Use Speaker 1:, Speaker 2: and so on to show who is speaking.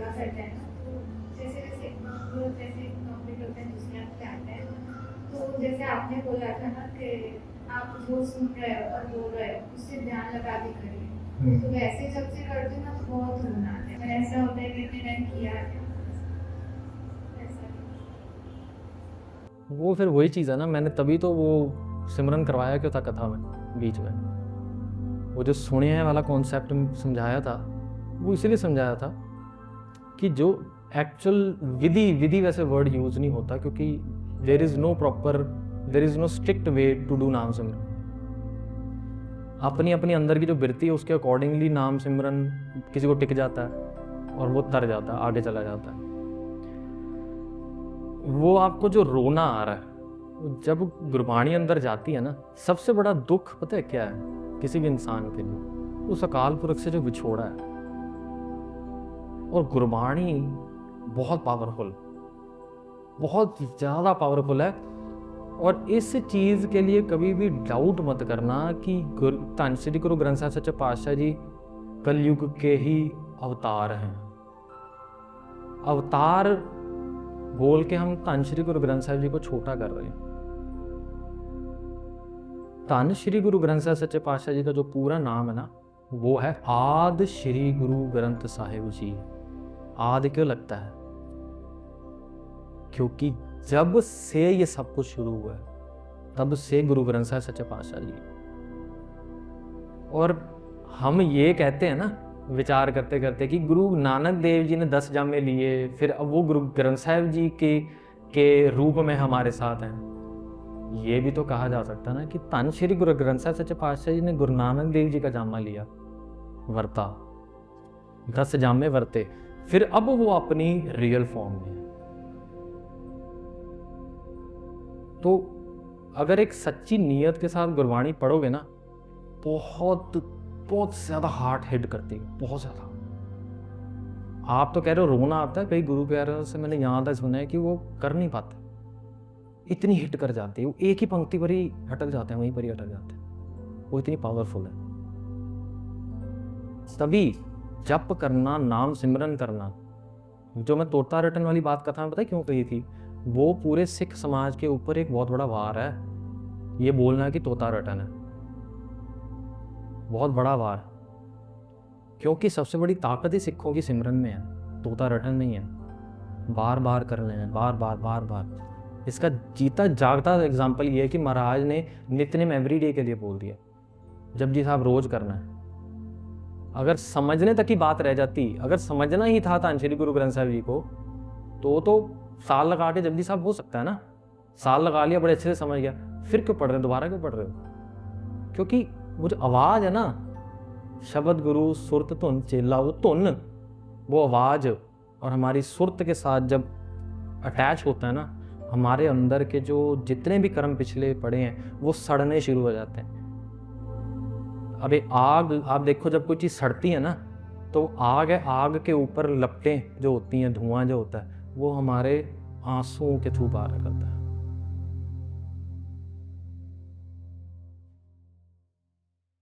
Speaker 1: योगा करते हैं ना, तो जैसे जैसे टॉपिक होते हैं जिसमें आप जाते हैं, तो जैसे आपने बोला था ना कि आप जो सुन रहे हो और बोल रहे हो उससे ध्यान लगा के करिए, तो वैसे जब से करती हूँ ना तो बहुत होना आता है। मैंने ऐसा होता है कि इतने टाइम किया है ऐसा।
Speaker 2: वो फिर वही चीज़ है ना, मैंने तभी तो वो सिमरन करवाया क्यों था कथा में बीच में। वो जो सुने हैं वाला कॉन्सेप्ट समझाया था, वो इसीलिए समझाया था कि जो एक्चुअल विधि वैसे वर्ड यूज नहीं होता, क्योंकि there is no strict way to do नाम सिमरन। अपनी अपनी अंदर की जो वृत्ति है उसके अकॉर्डिंगली नाम सिमरन किसी को टिक जाता है और वो तर जाता है, आगे चला जाता है। वो आपको जो रोना आ रहा है जब गुरबाणी अंदर जाती है ना, सबसे बड़ा दुख पता है क्या है किसी भी इंसान के लिए? उस अकाल पुरख से जो बिछोड़ा है। और गुरबाणी बहुत पावरफुल, बहुत ज़्यादा पावरफुल है। और इस चीज़ के लिए कभी भी डाउट मत करना कि धन श्री गुरु ग्रंथ साहिब सच्चे पातशाह जी कलयुग के ही अवतार हैं। अवतार बोल के हम धन श्री गुरु ग्रंथ साहिब जी को छोटा कर रहे हैं। धन श्री गुरु ग्रंथ साहिब सच्चे पातशाह जी का जो पूरा नाम है ना, वो है आदि श्री गुरु ग्रंथ साहिब जी। आदि क्यों लगता है? क्योंकि जब से ये सब कुछ शुरू हुआ है तब से गुरु ग्रंथ साहिब सच्चे पातशाह जी। और हम ये कहते हैं ना विचार करते करते कि गुरु नानक देव जी ने 10 जामे लिए, फिर अब वो गुरु ग्रंथ साहिब जी के रूप में हमारे साथ हैं। ये भी तो कहा जा सकता है ना कि धन श्री गुरु ग्रंथ साहिब सच्चे पातशाह जी ने गुरु नानक देव जी का जामा लिया, वर्ता, 10 जामे वर्ते, फिर अब वो अपनी रियल फॉर्म में है। तो अगर एक सच्ची नीयत के साथ गुरबाणी पढ़ोगे ना, बहुत बहुत ज्यादा हार्ट हिट करती है, बहुत ज्यादा। आप तो कह रहे हो रोना आता है, कई गुरु प्यारों से मैंने यहाँ तक सुना है कि वो कर नहीं पाते, इतनी हिट कर जाती है, वो एक ही पंक्ति पर ही अटक जाते हैं, वहीं पर ही अटक जाते हैं। वो इतनी पावरफुल है। तभी जप करना, नाम सिमरन करना, जो मैं तोता रटन वाली बात कथा में पता है क्यों कही थी? वो पूरे सिख समाज के ऊपर एक बहुत बड़ा वार है। ये बोलना है कि तोता रटन है, बहुत बड़ा वार, क्योंकि सबसे बड़ी ताकत ही सिखों की सिमरन में है, तोता रटन नहीं है। बार बार कर लेना, बार बार बार बार। इसका जीता जागता एग्जाम्पल ये है कि महाराज ने नित्यनेम एवरीडे के लिए बोल दिया, जपजी साहब रोज करना है। अगर समझने तक की बात रह जाती, अगर समझना ही था धन श्री गुरु ग्रंथ साहिब जी को, तो साल लगा के जपजी साहब हो सकता है ना, साल लगा लिया, बड़े अच्छे से समझ गया, फिर क्यों पढ़ रहे हो, दोबारा क्यों पढ़ रहे हो? क्योंकि वो जो आवाज है ना, शब्द गुरु सुरत धुन चेला, वो धुन, वो आवाज और हमारी सुरत के साथ जब अटैच होता है ना, हमारे अंदर के जो जितने भी कर्म पिछले पड़े हैं वो सड़ने शुरू हो जाते हैं। अबे आग, आप देखो जब कोई चीज़ सड़ती है ना, तो आग है, आग के ऊपर लपटें जो होती हैं, धुआं जो होता है, वो हमारे आंसुओं के थ्रू बाहर निकलता है।